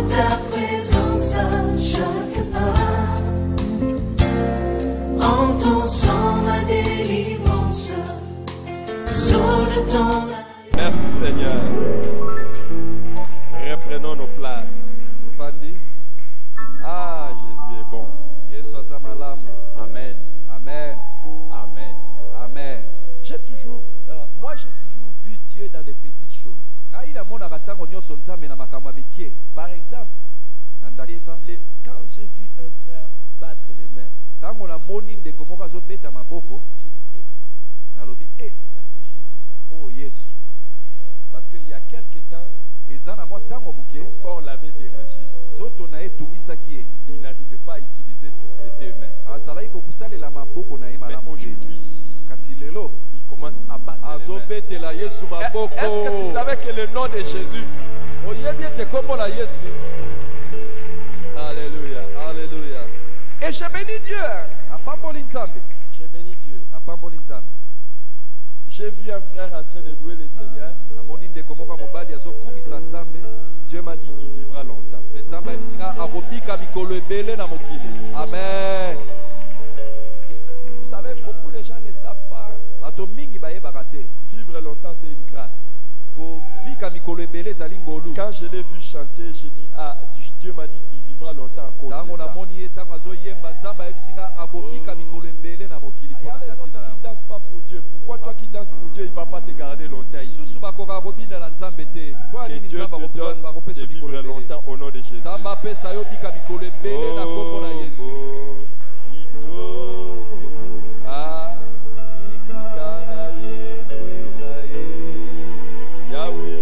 ta présence à chaque pas. En ton sang ma délivrance, sceau de ton. Merci Seigneur. Reprenons nos places. Ah, Jésus est bon. Amen. Amen. Amen. Amen. Moi j'ai toujours vu Dieu dans des petites choses. Par exemple, quand j'ai vu un frère battre les mains, j'ai dit, ça c'est Jésus ça. Oh yes. Parce qu'il y a quelques temps, son corps l'avait dérangé. Il n'arrivait pas à utiliser toutes ses deux mains. Mais aujourd'hui, il commence à battre les mains. Est-ce que tu savais que le nom de Jésus? Alléluia. Alléluia. Et je bénis Dieu. Je bénis Dieu. J'ai vu un frère en train de louer le Seigneur. Dieu m'a dit il vivra longtemps. Amen. Vous savez, beaucoup de gens ne savent pas. Vivre longtemps, c'est une grâce. Quand je l'ai vu chanter, j'ai dit, ah, Dieu m'a dit il vivra longtemps à cause de ça. Il y a les autres qui ne dansent pas pour Dieu. Pourquoi toi qui danses pour Dieu, il ne va pas te garder longtemps ici? Que Dieu te donne de vivre longtemps au nom de Jésus. Yahweh.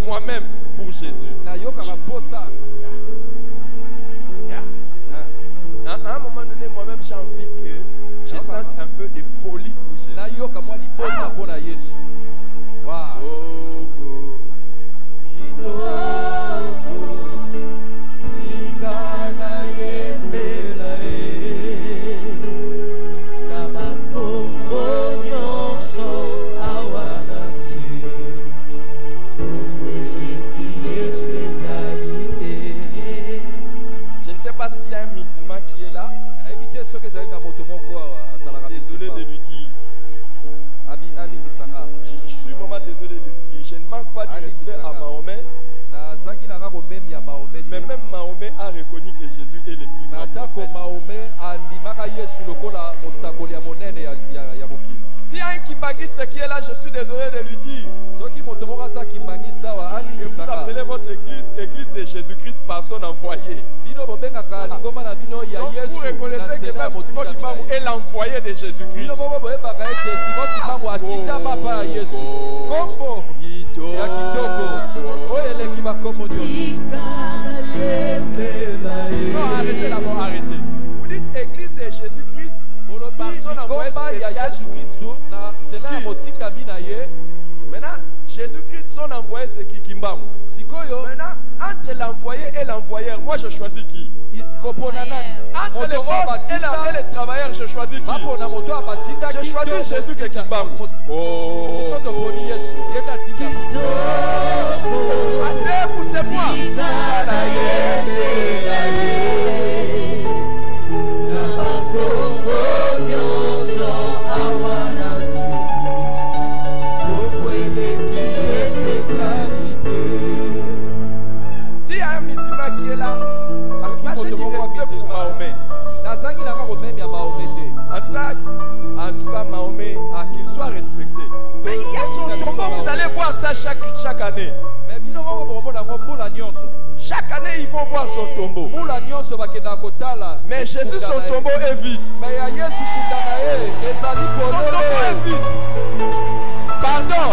Moi-même pour Jésus. À un moment donné, moi-même j'ai envie que je sente un peu de folie pour Jésus. S'il y a un musulman qui est là, désolé de lui dire. Je suis vraiment désolé de lui dire. Je ne manque pas de respect à Mahomet. Mais même Mahomet a reconnu que Jésus est le plus grand prophète. S'il y a un kimbangiste qui est là, je suis désolé de lui dire. Vous appelez votre église, église de Jésus-Christ par son envoyé. Donc vous reconnaissez que même Simon Kimbangu est l'envoyé de Jésus-Christ. Non, arrêtez d'abord, arrêtez. Vous dites église de Jésus-Christ par son envoyé spécial. Maintenant, Jésus-Christ, son envoyé, c'est qui? Kimbangu. Maintenant, entre l'envoyé et l'envoyeur, moi je choisis qui? Entre le boss et le travailleur, je choisis qui? Je choisis Jésus que Kimbangu. Assez, poussez-moi. S'il y a un musulman qui est là, partagez du respect pour Mahomet. En tout cas, Mahomet, qu'il soit respecté. Mais il y a son tombeau, vous allez voir ça chaque année. Chaque année, ils vont voir son tombeau. Mais Jésus, son tombeau est vide. Son tombeau est vide. Pardon.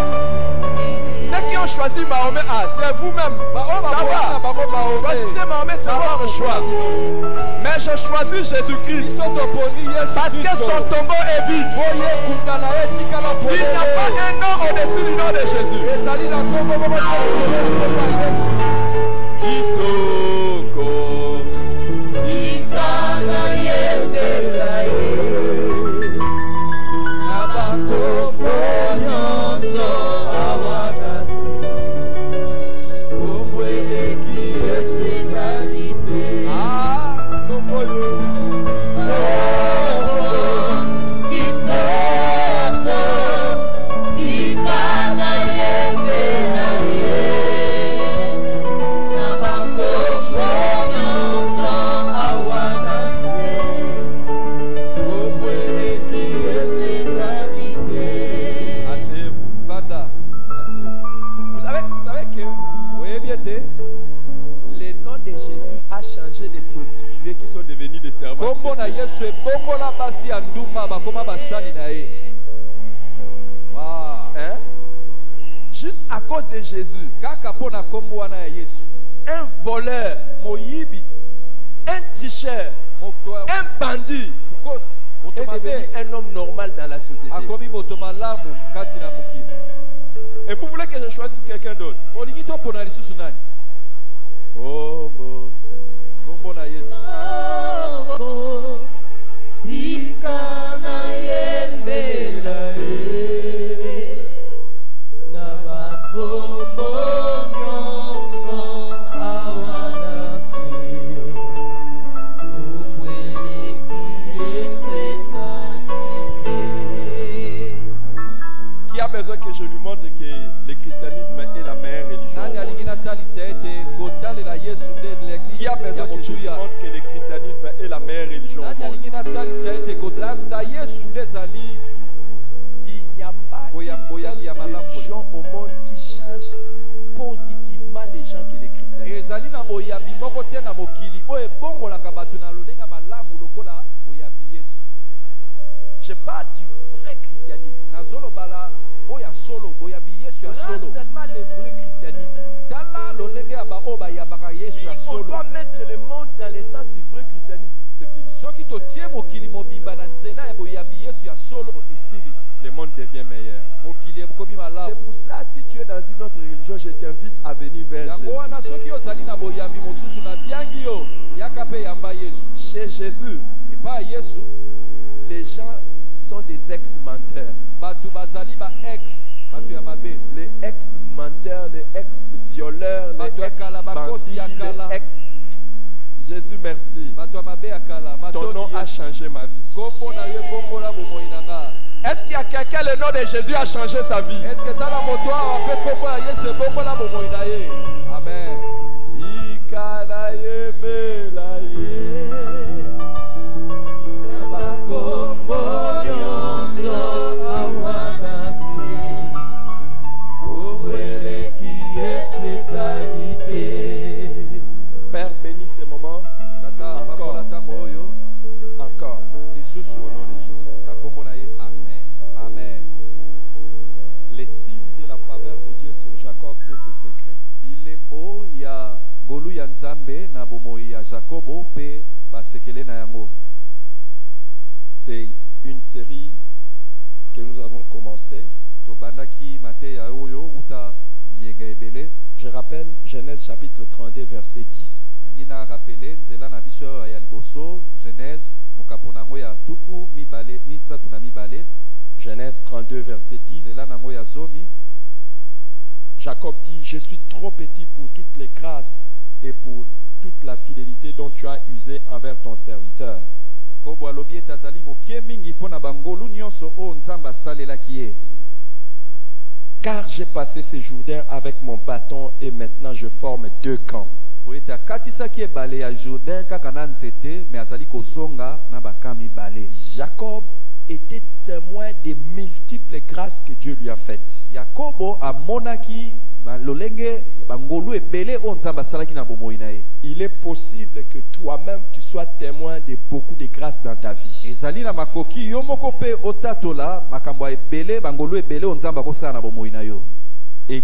Ceux qui ont choisi Mahomet, c'est vous-même. Ça va. Choisissez Mahomet, c'est votre choix. Mais je choisis Jésus-Christ. Parce que son tombeau est vide. Il n'y a pas un nom au-dessus du nom de Jésus. Kitoko. Ikana yembela ye. Nabakombo nyonso awakasi. Kombweleki eswezalite. Kombo yo. Kitoko. Ikana yembela ye. Nabakombo nyonso awakasi. Kombweleki eswezalite. Asseyez-vous. Vanda. Asseyez-vous. Vous savez que Voyez bien, le nom de Jésus a changé des prostituées qui sont devenues des servantes. kombo na Yesu ebongola basi ya ndumba bakoma basali na ye. Wow. Hein? Juste à cause de Jésus, Kaka pona kombo wana ya Yesu. un voleur, Moyibi, un tricheur, moto un bandit mukosi, moto est devenu mabe, un homme normal dans la société. akomi moto malamu kati na mokili. Et vous voulez que je choisisse quelqu'un d'autre? Olingi to pona lisusu nani? Kombo. Kombo na Yesu. Zikana yembela ye. Nabakombo nyonso awanasi. Kombweleki eswezalite. Qui a besoin que je lui montre que le christianisme est la meilleure religion au Nani monde? alingi natalisa ete kotalela Yesu nde Qui a besoin que je lui montre que le christianisme est la meilleure religion au Nani monde? alingi natalisa ete kotalanda Yesu nde ezali Il n'y a pas une seule religion au monde qui change positivement les gens que le christianisme. ezali na boyambi moko te na mokili oyo ebongolaka bato na lolenga malamu lokola boyambi Yesu. Je parle du vrai christianisme. nazolobala oyo ya solo boyambi Yesu ya Pas solo seulement le vrai christianisme. tala lolenge ya baoyo bayambaka Yesu Si ya on solo. doit mettre le monde dans le sens du vrai christianisme, c'est fini. soki totie mokili mobimba na nzela ya boyambi Yesu ya solo esili Le monde devient meilleur. mokili ekomi C'est malamu. pour cela, si tu es dans une autre religion, je t'invite à venir vers yango wana Jésus. soki ozali na boyambi mosusu na biangi yo yaka mpe yamba Yesu. Chez Jésus, epai ya Yesu les gens sont des ex-menteurs. bato bazali ba ex bato ya mabe. Les ex-menteurs, les ex-violeurs, les Bato ya kala, bakosi ya ex-bandits, kala. les ex... Jésus, merci. bato ya mabe ya kala Ton nom a matoni changé ma vie. kombo na yo ebongola bomoi na nga. Est-ce qu'il y a quelqu'un, le nom de Jésus a changé sa vie? eske ezala moto awa mpe kombo ya Yesu ebongola bomoi na ye. Amen. Tikala yembela ye. Nabakombo nyonso awanasi. Kombweleki eswezalite. Père, bénis ces moments. Tata Encore. bakola ntango oyo Encore. lisusu Au nom de Jésus. na kombo na Yesu. Amen. Amen. Les signes de la faveur de Dieu sur Jacob et ses secrets. bilembo ya ngolu ya Nzambe na bomoi ya Jakobo mpe basekele na yango. C'est une série que nous avons commencée. tobandaki mateya oyo uta yenga ebele. Je rappelle Genèse chapitre 32 verset 10. nangi na rapele nzela na biso ya liboso Genèse mokapo nango ya tuku mibale mitsatu na mibale. Genèse 32 verset 10. nzela nango ya zomi. Jacob dit, je suis trop petit pour toutes les grâces et pour toute la fidélité dont tu as usé envers ton serviteur. Yakobo alobi ete azali mokie mingi mpo na bangolu nyonso oyo Nzambe asalelaki ye. Car j'ai passé ce Jourdain avec mon bâton et maintenant je forme deux camps. po ete akatisaki ebale ya Jourdain kaka na nzete me azali kozonga na bakamp mibale. Jacob était témoin des multiples grâces que Dieu lui a faites. Yakobo amonaki lolenge bangolu ebele o nzambe asalaki na bomoi na ye. Il est possible que toi-même tu sois témoin de beaucoup de grâces dans ta vie. Ezali na makoki yo moko pe otatola makambo ebele bangolu ebele o nzambe akosala na bomoi na yo. Et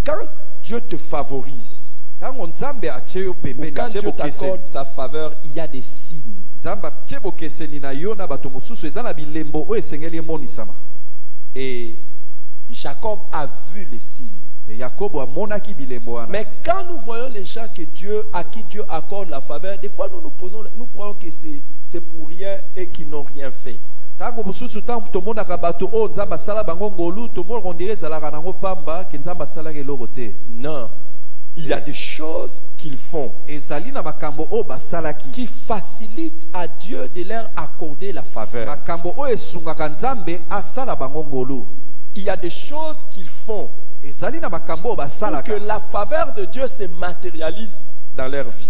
quand Dieu te favorise, tango nzambe atie yo pembeni quand Dieu t'accorde sa faveur, il y a des signes. Nzambe atie bokeseni na yo na bato mosusu eza na bilembo o esengeli emonisama. Et Jacob a vu les signes. Mais quand nous voyons les gens à qui Dieu accorde la faveur, des fois nous croyons que c'est pour rien et qu'ils n'ont rien fait. Non. Il y a des choses qu'ils font qui facilitent à Dieu de leur accorder la faveur. Il y a des choses qu'ils font pour que la faveur de Dieu se matérialise dans leur vie.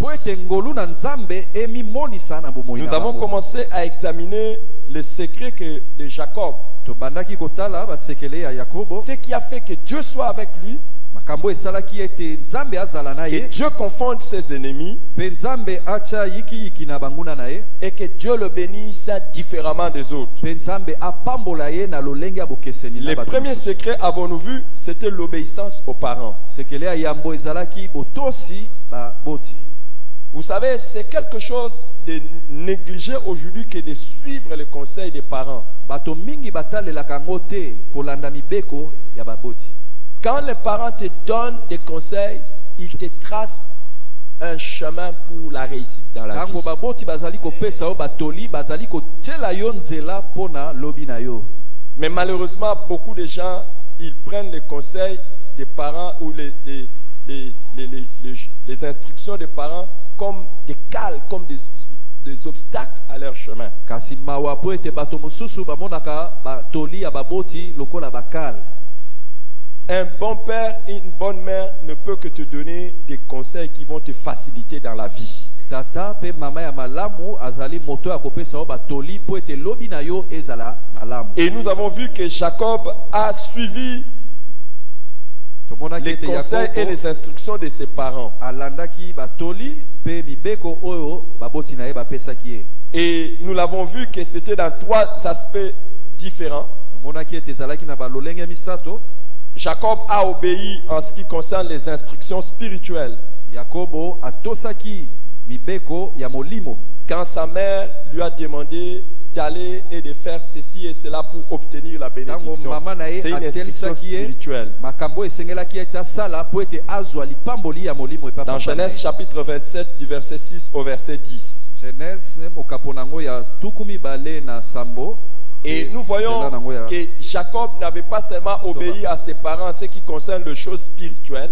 Nous avons commencé à examiner le secret de Jacob. Ce qui a fait que Dieu soit avec lui, que Dieu confonde ses ennemis et que Dieu le bénisse différemment des autres. Le premier secret, avons-nous vu, c'était l'obéissance aux parents. Vous savez, c'est quelque chose de négligé aujourd'hui que de suivre les conseils des parents. Quand les parents te donnent des conseils, ils te tracent un chemin pour la réussite dans la vie. Mais malheureusement, beaucoup de gens, ils prennent les conseils des parents ou les instructions des parents comme des cales, comme des obstacles à leur chemin. Un bon père et une bonne mère ne peut que te donner des conseils qui vont te faciliter dans la vie. Et nous avons vu que Jacob a suivi les conseils et les instructions de ses parents. Et nous l'avons vu que c'était dans trois aspects différents. Jacob a obéi en ce qui concerne les instructions spirituelles. Quand sa mère lui a demandé d'aller et de faire ceci et cela pour obtenir la bénédiction, c'est une instruction spirituelle. Dans Genèse chapitre 27 du verset 6 au verset 10. Et nous voyons que Jacob n'avait pas seulement obéi à ses parents en ce qui concerne les choses spirituelles,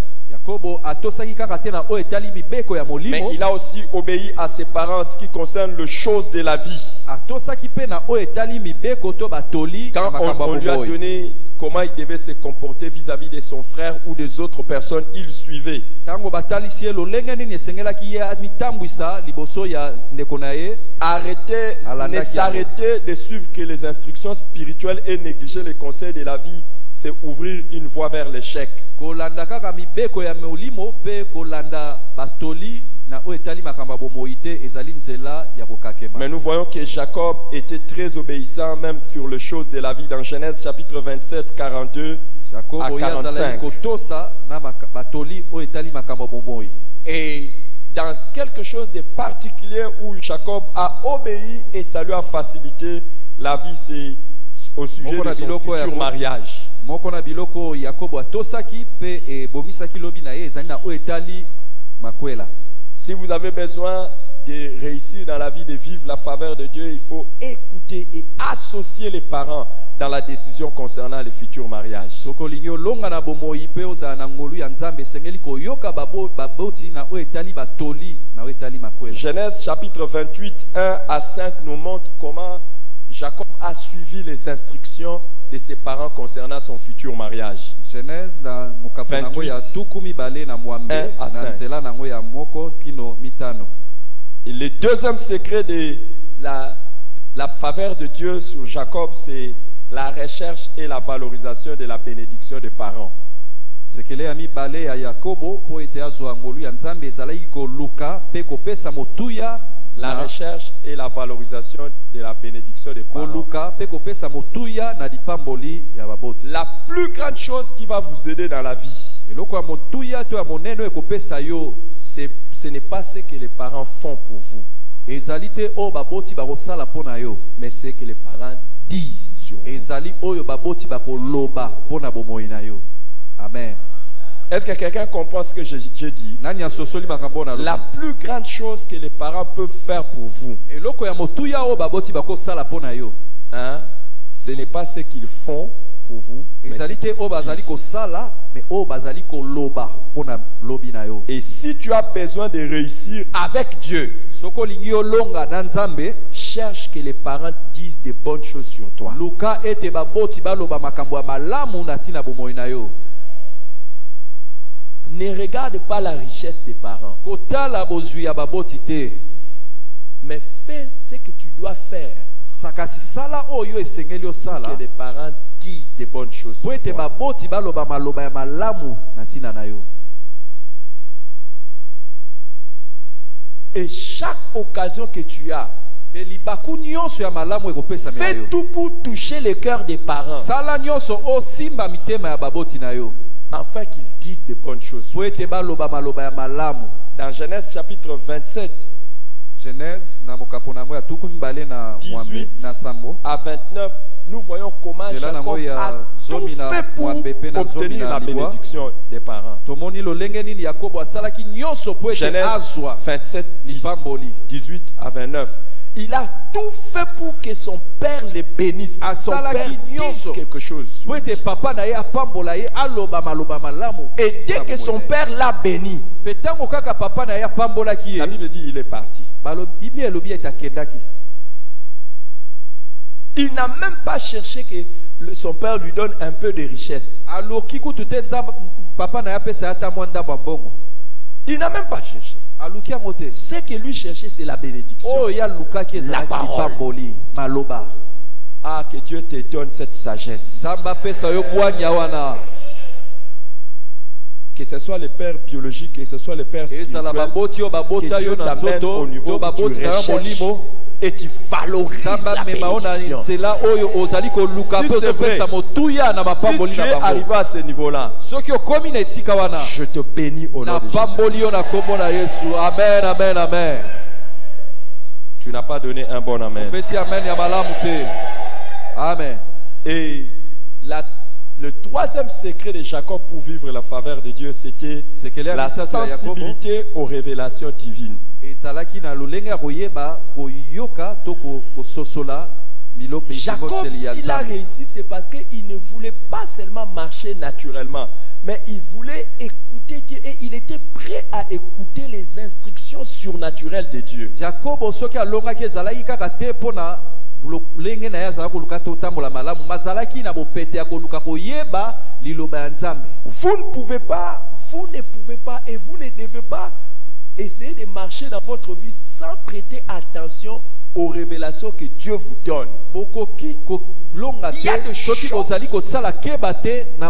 mais il a aussi obéi à ses parents en ce qui concerne les choses de la vie. Quand on lui a donné comment il devait se comporter vis-à-vis de son frère ou des autres personnes, il suivait. Ne s'arrêter de suivre que les instructions spirituelles et négliger les conseils de la vie, c'est ouvrir une voie vers l'échec. Mais nous voyons que Jacob était très obéissant même sur les choses de la vie dans Genèse chapitre 27, 42 à 45. Et dans quelque chose de particulier où Jacob a obéi et ça lui a facilité la vie, c'est au sujet de son futur mariage. Si vous avez besoin de réussir dans la vie, de vivre la faveur de Dieu, il faut écouter et associer les parents dans la décision concernant le futur mariage. Genèse chapitre 28, 1 à 5 nous montre comment Jacob a suivi les instructions de ses parents concernant son futur mariage. Genèse 28, 1 à 5. Et le deuxième secret de La faveur de Dieu sur Jacob, c'est la recherche et la valorisation de la bénédiction des parents. sekele ya mibale ya Yakobo po ete azwa ngolu ya Nzambe ezalaki koluka pe kopesa motuya La recherche et la valorisation de la bénédiction des parents. koluka pe kopesa motuya na lipamboli ya baboti. La plus grande chose qui va vous aider dans la vie, Eloko ya motuya to ya moneno ekopesa yo ce n'est pas ce que les parents font pour vous, ezali te o baboti bakosala pona yo, mais ce que les parents disent sur vous. ezali oyo baboti bakoloba pona bomoi na yo. Amen. Est-ce que quelqu'un comprend ce que j'ai dit? Nani asosoli makambo na La plus grande chose que les parents peuvent faire pour vous, eloko ya motuya o baboti bakosala pona yo, hein, ce n'est pas ce qu'ils font pour vous, mais ce ezali te o bazali qu'ils disent. kosala mais o bazali koloba pona lobi na yo. Et si tu as besoin de réussir avec Dieu, Soko lingi olonga na Nzambe, cherche que les parents disent de bonnes choses sur toi. luka ete baboti baloba makambo ya malamu na tina bomoi na yo. Ne regarde pas la richesse des parents, Kotala bozwi ya baboti te, mais fais ce que tu dois faire sakasi sala oyo esengeli pour osala que les parents disent de bonnes choses po sur ete toi. baboti baloba maloba ya malamu na tina na yo. Et chaque occasion que tu as, Pe libaku nyonso ya malamu ekopesa na fais yo. tout pour toucher le cœur des parents, Sala nyonso osimba mitema ya baboti na yo, afin qu'ils disent de bonnes choses. po ete baloba maloba ya malamu. Dans Genèse chapitre 27, Genèse na mokapo nango ya tuku mibale na mwambe 18 na sambo. à 29, nous voyons comment Nzela nango Jacob ya a tout zomi na fait pour mwambe pe na zomi obtenir na la libwa. bénédiction des parents. Tomoni lolenge nini Yakobo asalaki nyonso po ete Genèse azwa 27, lipamboli. 18 à 29. Il a tout fait pour que son père le bénisse. Son Asalaki père dise nyonso quelque chose. po ete papa na ye apambola ye aloba maloba malamu. Et dès que son père l'a béni, Pe tango kaka papa na ye apambolaki la ye, Bible dit il est parti. Biblia elobi ete akendaki. Il n'a même pas cherché que son père lui donne un peu de richesse. Aloki kutu te Nzambe papa na ye apesa ye ata mwa ndambo ya mbongo. Il n'a même pas cherché. Aluki yango te. Ce que lui cherchait, c'est la bénédiction. Oyo ya lukaki ezalaki parole. lipamboli maloba. Ah, que Dieu te donne cette sagesse. Nzambe apesa yo bwanya wana. Que ce soit le père biologique, que ce soit le père Ezala spirituel, baboti yo babota que yo Dieu na t'amène nzoto au niveau to où baboti tu na yo recherches molimo. et tu valorises Nzambe la amema yo na bénédiction. nzela oyo ozali koluka Si pe c'est ozopesa vrai, motuya na Si mapamboli tu na es bango. arrivé à ce niveau-là, Soki okomi na esika wana, je te bénis au nom na de Jésus. pamboli yo na kombo na Yesu. Amen, amen, amen. Tu n'as pas donné un bon amen. Pesi amen ya malamu te. Amen. Et le troisième secret de Jacob pour vivre la faveur de Dieu, c'était C'est que la sensibilité aux révélations divines. ezalaki na lolenge ya koyeba koyoka to kososola biloko Jacob, s'il a réussi, c'est parce qu'il ne voulait pas seulement marcher naturellement, mais il voulait écouter Dieu et il était prêt à écouter les instructions surnaturelles de Dieu. Jacob soki alongaki ezalaki kaka te mpona lolenge na ye azalaki koluka te otambola malamu, mazalaki na bopete ya koluka koyeba liloba ya Nzambe. Vous ne pouvez pas et vous ne devez pas essayer de marcher dans votre vie sans prêter attention aux révélations que Dieu vous donne. Bokoki kolonga Il y a te des soki choses. ozali kosala keba te na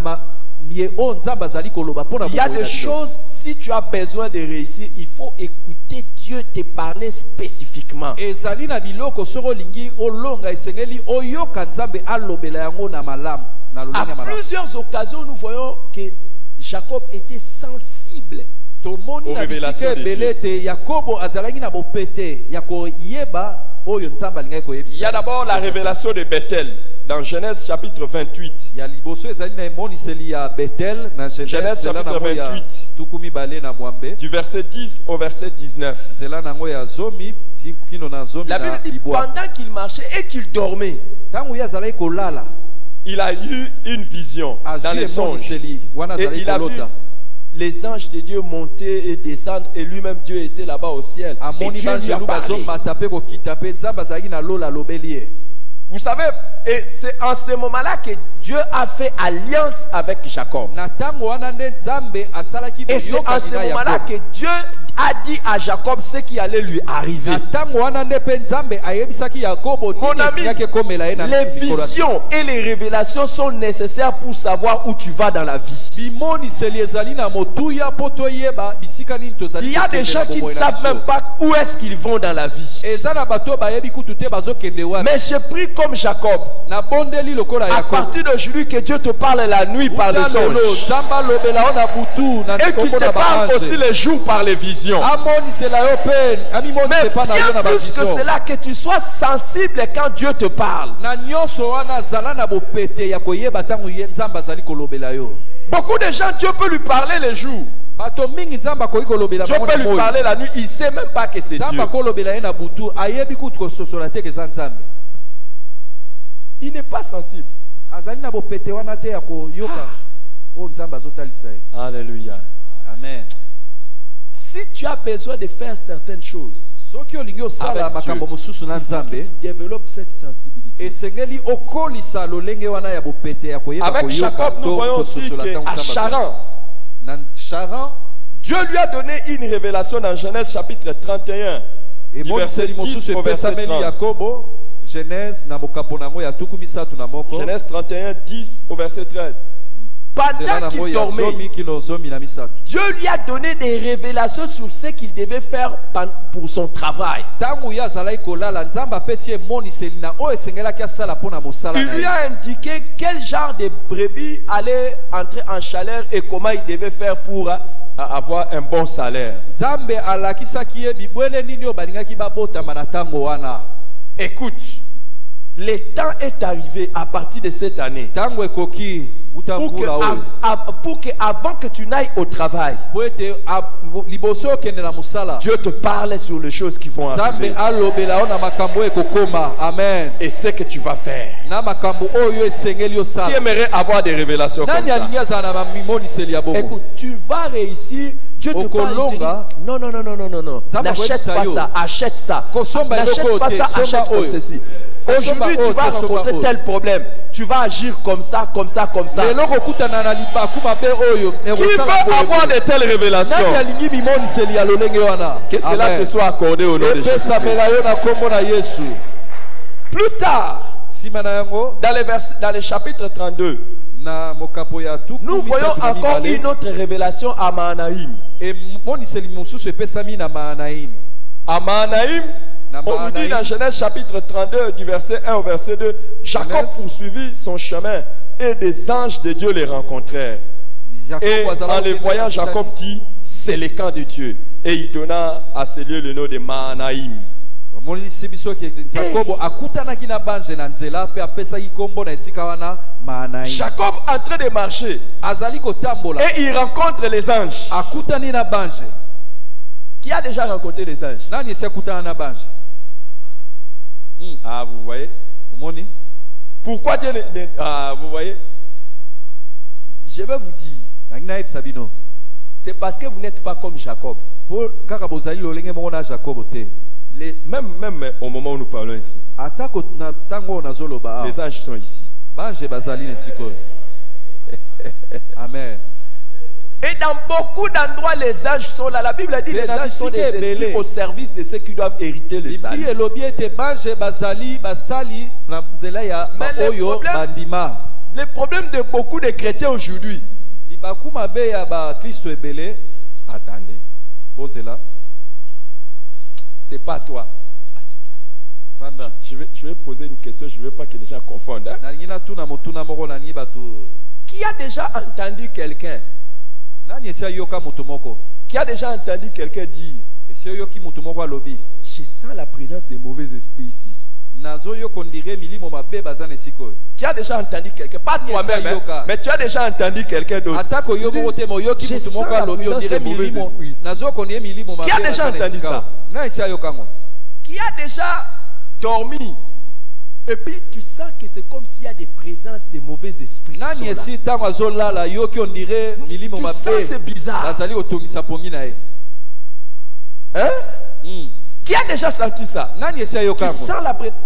mie o Nzambe azali koloba mpona Il y a des choses, si tu as besoin de réussir, il faut écouter Dieu te parler spécifiquement. ezali na biloko soko olingi olonga esengeli oyoka Nzambe alobela yango na malamu na lolenge ya À malamu. plusieurs occasions, nous voyons que Jacob était sensible. Tomoni na bisika ebele te Yakobo azalaki na bopete ya koyeba oyo Nzambe alingaki koyebisa. Il y a d'abord la révélation de Bethel dans Genèse chapitre 28. ya liboso ezali na emoniseli ya Betel na Genèse Genèse chapitre 28. tukumi bale na mwambe Du verset 10 au verset 19. nzela nango ya zomi kino na zomi La na Bible dit libwa. pendant qu'il marchait et qu'il dormait, Tango ye azalaki kolala il a eu une vision dans azwi les songes. emoniseli wana Et azalaki il a vu kolota les anges de Dieu monter et descendre et lui-même Dieu était là-bas au ciel. Et amoni Dieu lui a banjelu parlé. bazomata mpe kokita mpe Nzambe azalaki na lola alobeli ye. Vous savez, et c'est en ce moment-là que Dieu a fait alliance avec Jacob. na tango wana nde Nzambe asalaki Et c'est en ce boyokani na moment-là Yakobo. que Dieu a dit à Jacob ce qui allait lui arriver. Mon ami, les visions et les révélations sont nécessaires pour savoir où tu vas dans la vie. Il y a des gens qui ne savent même pas où est-ce qu'ils vont dans la vie. Mais j'ai pris comme Jacob. À partir d'aujourd'hui, que Dieu te parle la nuit par les songes. Et qu'il te parle aussi les jours par les visions. Mais bien plus que cela, que tu sois sensible quand Dieu te parle. Beaucoup de gens, Dieu peut lui parler les jours. Dieu peut lui parler la nuit, il ne sait même pas que c'est Dieu. Il n'est pas sensible. Alléluia. Amen. Si tu as besoin de faire certaines choses avec Dieu, il faut que tu développes cette sensibilité. Avec Jacob, nous voyons aussi qu'à Charan, Dieu lui a donné une révélation dans Genèse chapitre 31, du verset 10 au verset 30. Genèse 31, 10 au verset 13. Pendant qu'il dormait, Dieu lui a donné des révélations sur ce qu'il devait faire pour son travail. Il lui a indiqué quel genre de brebis allait entrer en chaleur et comment il devait faire pour avoir un bon salaire. Écoute, le temps est arrivé à partir de cette année pour que avant que tu n'ailles au travail, Dieu te parle sur les choses qui vont arriver. Amen. Et ce que tu vas faire. Qui aimerait avoir des révélations comme ça? Écoute, tu vas réussir. Dieu te parle, il te dit, non, n'achète pas ça, achète ça. N'achète pas ça, achète comme ceci. Aujourd'hui, tu vas rencontrer tel problème. Tu vas agir comme ça, comme ça, comme ça. Qui veut avoir de telles révélations? Que cela te soit accordé au nom de Jésus. Plus tard, dans le chapitre 32, nous voyons encore une autre révélation à Mahanaïm. À Mahanaïm, on nous dit dans Genèse chapitre 32 du verset 1 au verset 2, Jacob poursuivit son chemin et des anges de Dieu les rencontrèrent. Et en les voyant, Jacob dit, c'est le camp de Dieu. Et il donna à ce lieu le nom de Mahanaïm. Jacob en train de marcher et il rencontre les anges. Qui a déjà rencontré les anges? Ah, vous voyez? Pourquoi Dieu... Ah, vous voyez? Je vais vous dire. C'est parce que vous n'êtes pas comme Jacob. Même au moment où nous parlons ici, les anges sont ici. Amen. Et dans beaucoup d'endroits, les anges sont là. La Bible dit que les anges sont des esprits au service de ceux qui doivent hériter le salut. Mais le problème de beaucoup de chrétiens aujourd'hui, attendez, c'est pas toi. Je vais poser une question, je ne veux pas que les gens confondent. Hein? Qui a déjà entendu quelqu'un? Qui a déjà entendu quelqu'un dire, je sens la présence des mauvais esprits ici? Qui a déjà entendu quelqu'un? Pas toi-même, hein, mais tu as déjà entendu quelqu'un d'autre. Je sens la présence des mauvais esprits ici. Qui a déjà entendu ça? Qui a déjà dormi et puis tu sens que c'est comme s'il y a des présences de mauvais esprits qui sont là. Tu sens c'est bizarre. Hein? Qui a déjà senti ça? Tu sens la présence.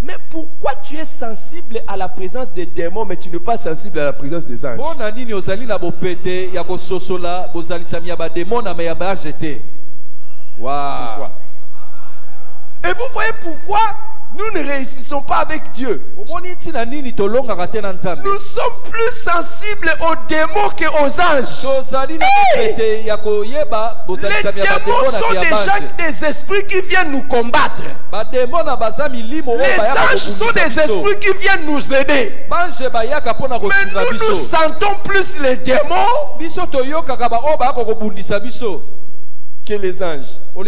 Mais pourquoi tu es sensible à la présence des démons mais tu n'es pas sensible à la présence des anges? Wow. Pourquoi? Et vous voyez pourquoi nous ne réussissons pas avec Dieu. Nous sommes plus sensibles aux démons qu'aux anges. Hey! Les démons sont déjà des esprits qui viennent nous combattre. Les anges sont des esprits qui viennent nous aider. Mais nous sentons plus les démons que les anges. Qui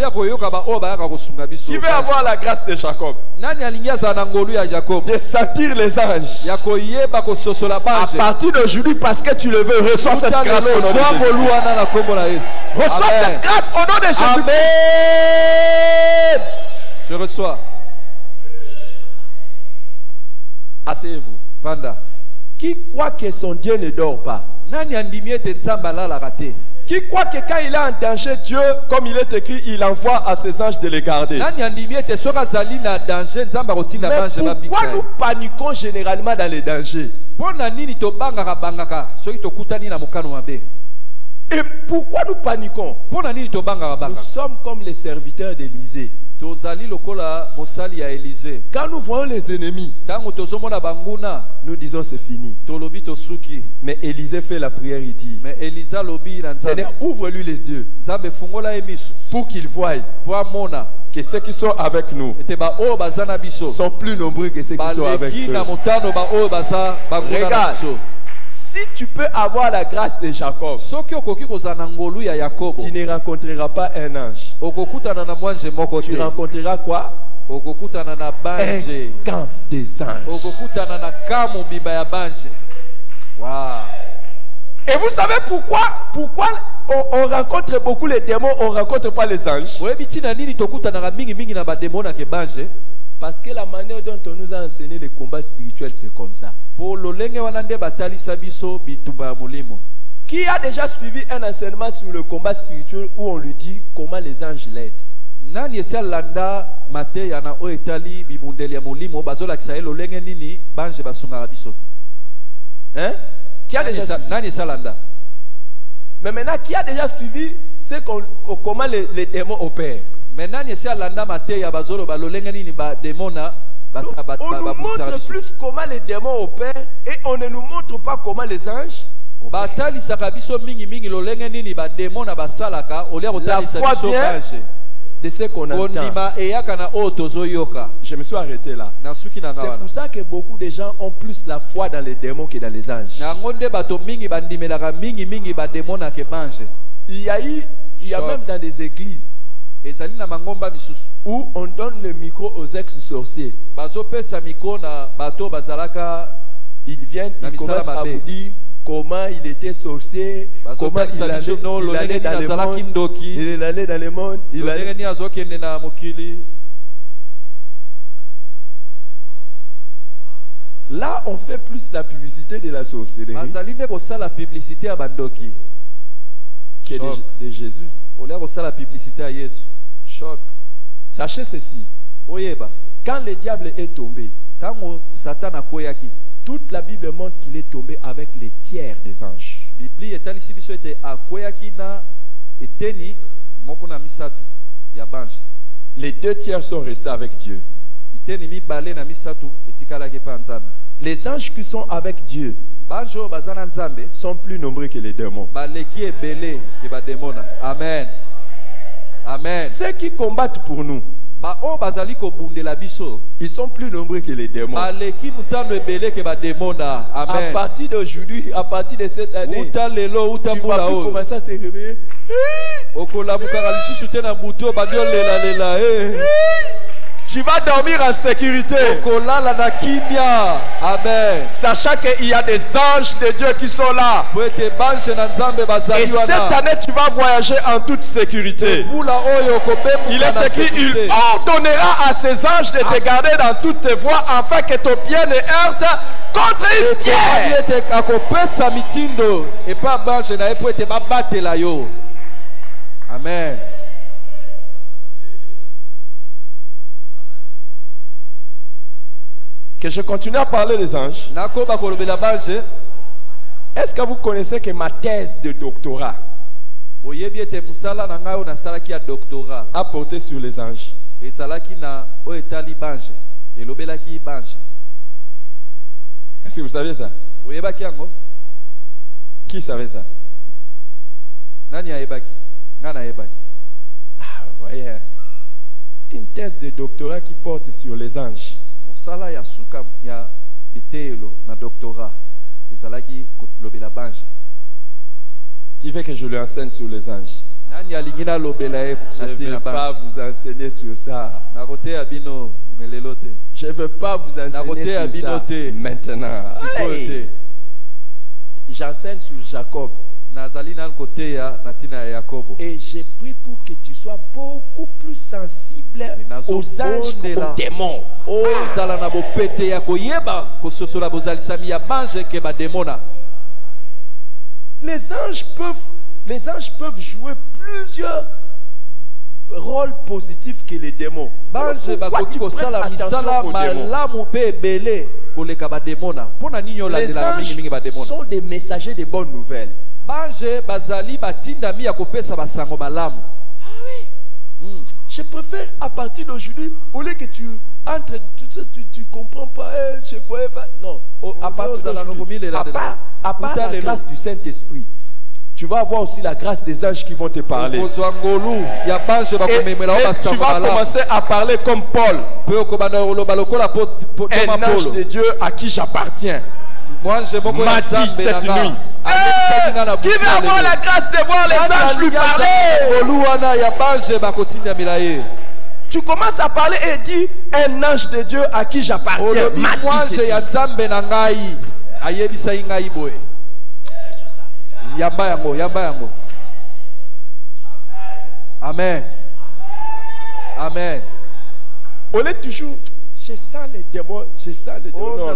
veut avoir la grâce de Jacob? De sentir les anges. À partir d'aujourd'hui, parce que tu le veux, reçois cette grâce au nom de Jésus. Reçois cette grâce au nom de Jésus. Amen. Je reçois. Asseyez-vous. Qui croit que son Dieu ne dort pas? Qui croit que quand il est en danger, Dieu, comme il est écrit, il envoie à ses anges de les garder. Mais pourquoi nous paniquons généralement dans les dangers? Et pourquoi nous paniquons? Nous sommes comme les serviteurs d'Élisée. Quand nous voyons les ennemis, nous disons c'est fini. Mais Élisée fait la prière, il dit, Seigneur, ouvre-lui les yeux pour qu'il voie que ceux qui sont avec nous sont plus nombreux que ceux qui sont avec eux. Regarde, si tu peux avoir la grâce de Jacob, tu ne rencontreras pas un ange. Tu rencontreras quoi? Un camp des anges. Et vous savez pourquoi on rencontre beaucoup les démons, on ne rencontre pas les anges? Parce que la manière dont on nous a enseigné le combat spirituel, c'est comme ça. Qui a déjà suivi un enseignement sur le combat spirituel où on lui dit comment les anges l'aident? Hein? Qui a déjà suivi? Mais maintenant, qui a déjà suivi comment les démons opèrent? On nous montre plus comment les démons opèrent et on ne nous montre pas comment les anges opèrent. La foi vient de ce qu'on entend. Je me suis arrêté là. C'est pour ça que beaucoup de gens ont plus la foi dans les démons que dans les anges. Il y a même dans des églises où on donne le micro aux ex-sorciers. Ils viennent, ils commencent à vous dire comment il était sorcier, comment il allait dans le monde, il allait dans le monde, il allait... Là, on fait plus la publicité de la sorcellerie que de Jésus. Choc. Sachez ceci. Quand le diable est tombé, toute la Bible montre qu'il est tombé avec les tiers des anges. Les 2 tiers sont restés avec Dieu. Les anges qui sont avec Dieu sont plus nombreux que les démons. Amen. Amen. Ceux qui combattent pour nous, ils sont plus nombreux que les démons. À partir d'aujourd'hui, à partir de cette année, tu vas plus commencer à se réveiller. Tu vas dormir en sécurité. Amen. Sachant qu'il y a des anges de Dieu qui sont là. Et cette année, tu vas voyager en toute sécurité. Il est écrit, il ordonnera à ses anges de te garder dans toutes tes voies afin que ton pied ne heurte contre une pierre. Amen. Que je continue à parler des anges. Est-ce que vous connaissez que ma thèse de doctorat boyebi ete musala na ngai nasalaki ya doctorat a porté sur les anges. esalaki na oyo etali bange elobelaki bange. Est-ce que vous savez ça? oyebaki yango? Qui savait ça? Nani ayebaki? Nga nayebaki. Ah, vous voyez, hein? Une thèse de doctorat qui porte sur les anges. Musala ya suka ya bitelo na doctorat esalaki lobela bange. Qui veut que je lui enseigne sur les anges? Nani alingina lobela e Je ne vais pas vous enseigner sur ça. na kote abino melelote. Je ne veux pas vous enseigner sur ça maintenant. Hey! J'enseigne sur Jacob. Nazali na kote ya natina ya Yakobo. Et j'ai pris pour que tu sois beaucoup plus sensible aux anges qu'aux démons. O zala na bopete ya koyeba kososola bozalisami ya bange ke ba demona. Les anges peuvent jouer plusieurs rôles positifs que les démons. Bange bakoki kosala misala malamu pe ebele koleka ba demona. Pona nini Les olandela mingi mingi ba anges demona. sont des messagers de bonnes nouvelles. Bange bazali batindami ya kopesa basango malamu. Ah oui. Je préfère à partir d'aujourd'hui, au lieu que tu entres, tu comprends pas, je ne voyais pas. Non, à partir d'aujourd'hui, à part la grâce du Saint-Esprit, tu vas avoir aussi la grâce des anges qui vont te parler. Et tu vas commencer à parler comme Paul. Un ange de Dieu à qui j'appartiens m'a dit cette nuit. Qui veut avoir la grâce de voir les anges lui parler? Tu commences à parler et dis un ange de Dieu à qui j'appartiens m'a dit ceci. Yamba yango. Amen. Amen. On est toujours, je sens les démons, non.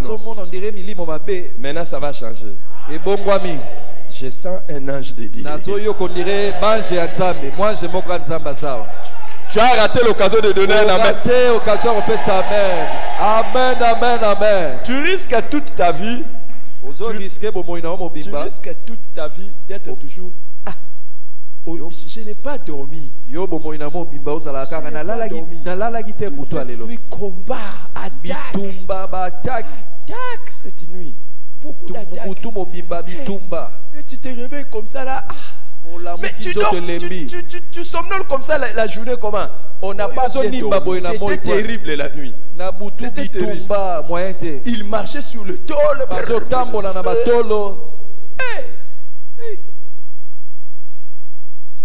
Maintenant ça va changer. Je sens un ange de Dieu. Tu as raté l'occasion de donner un amen. Amen. Tu risques toute ta vie. Tu risques toute ta vie d'être toujours. Je n'ai pas dormi. Puis combat, attaque cette nuit. Beaucoup d'attaques. Et tu te réveilles comme ça là. Mais tu somnoles comme ça la journée comment? On n'a pas bien dormi. C'était terrible la nuit. C'était terrible. Il marchait sur le tôle.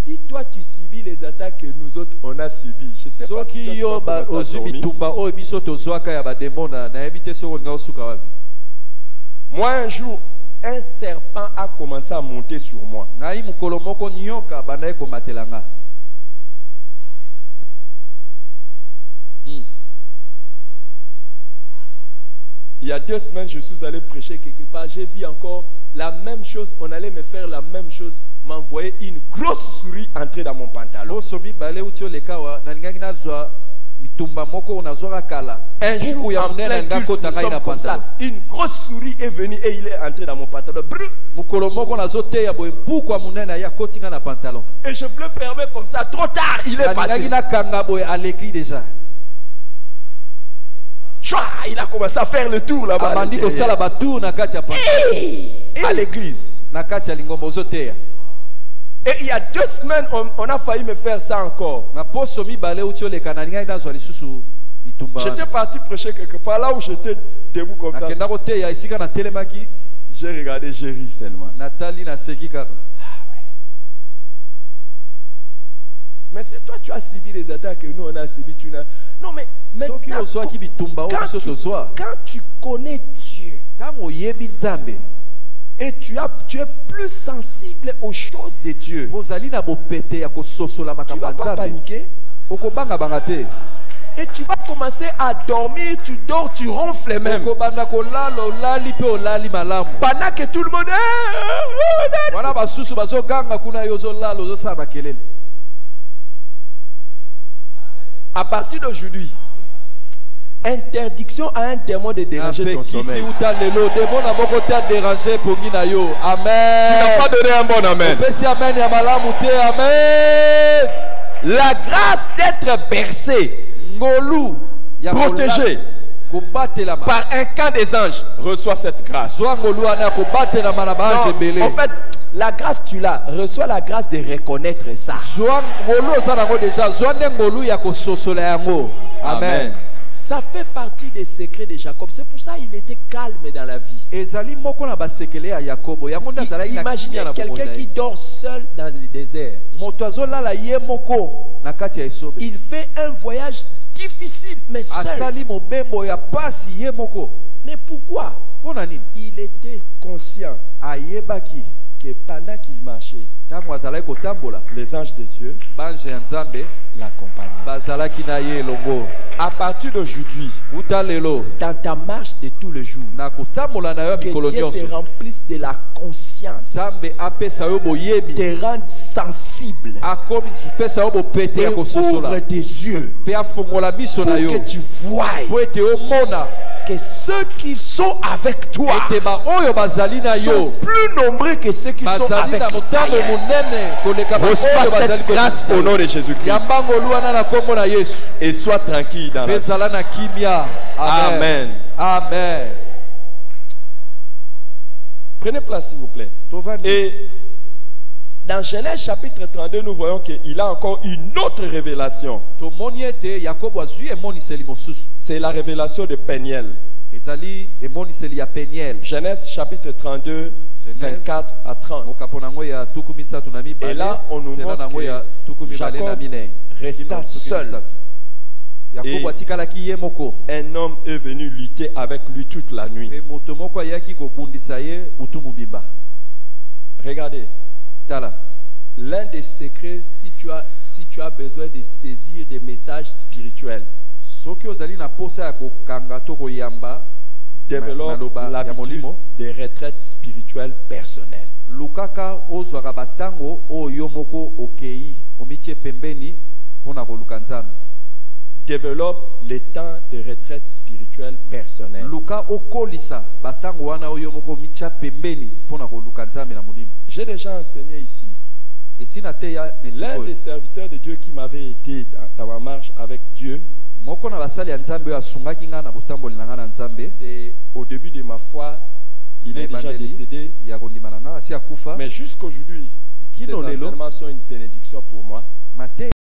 Si toi tu subis les attaques que nous autres on a subies, je sais pas si toi tu vas commencer à dormir. Moi un jour, un serpent a commencé à monter sur moi. Il y a 2 semaines, je suis allé prêcher quelque part. J'ai vu encore la même chose. On allait me faire la même chose. M'envoyer une grosse souris entrer dans mon pantalon. Un jour, en plein culte, nous sommes comme ça. Une grosse souris est venue et il est entré dans mon pantalon. Et je voulais fermer comme ça. Trop tard, il est passé. Il a commencé à faire le tour là-bas. À l'église. Et il y a 2 semaines, on a failli me faire ça encore. J'étais parti prêcher quelque part, là où j'étais debout comme ça. J'ai regardé Jéry seulement. Mais c'est toi, tu as subi les attaques que nous on a subi. Non, mais maintenant, quand tu connais Dieu et tu es plus sensible aux choses de Dieu, tu ne vas pas paniquer. Et tu vas commencer à dormir, tu dors, tu ronfles même. Pendant que tout le monde à partir d'aujourd'hui, Interdiction à un démon de déranger ton sommeil. Tu n'as pas donné un bon amen. La grâce d'être bercé, protégé par un camp des anges, reçoit cette grâce. Non, en fait, la grâce tu l'as, reçois la grâce de reconnaître ça. Amen. Ça fait partie des secrets de Jacob. C'est pour ça qu'il était calme dans la vie. Imaginez quelqu'un qui dort seul dans le désert. Il fait un voyage difficile, mais seul. Mais pourquoi? Il était conscient que pendant qu'il marchait, les anges de Dieu l'accompagnaient. À partir d'aujourd'hui, dans ta marche de tous les jours, que Dieu te remplisse de la conscience, te rende sensible, et ouvre tes yeux pour que tu voies que ceux qui sont avec toi sont plus nombreux que ceux qui sont avec toi. Reçois cette grâce au nom de Jésus-Christ et sois tranquille dans la vie. Amen. Amen. Prenez place s'il vous plaît. Et dans Genèse chapitre 32, nous voyons qu'il a encore une autre révélation. C'est la révélation de Péniel. Genèse chapitre 32, 24 à 30. Et là, on nous montre que Jacob resta seul. Et un homme est venu lutter avec lui toute la nuit. Regardez. L'un des secrets, si tu as besoin de saisir des messages spirituels, développe l'habitude des retraites spirituelles personnelles. Développe les temps de retraite spirituelle personnelle. J'ai déjà enseigné ici. L'un des serviteurs de Dieu qui m'avait aidé dans ma marche avec Dieu, c'est au début de ma foi, il est déjà décédé, mais jusqu'aujourd'hui, ces enseignements sont une bénédiction pour moi.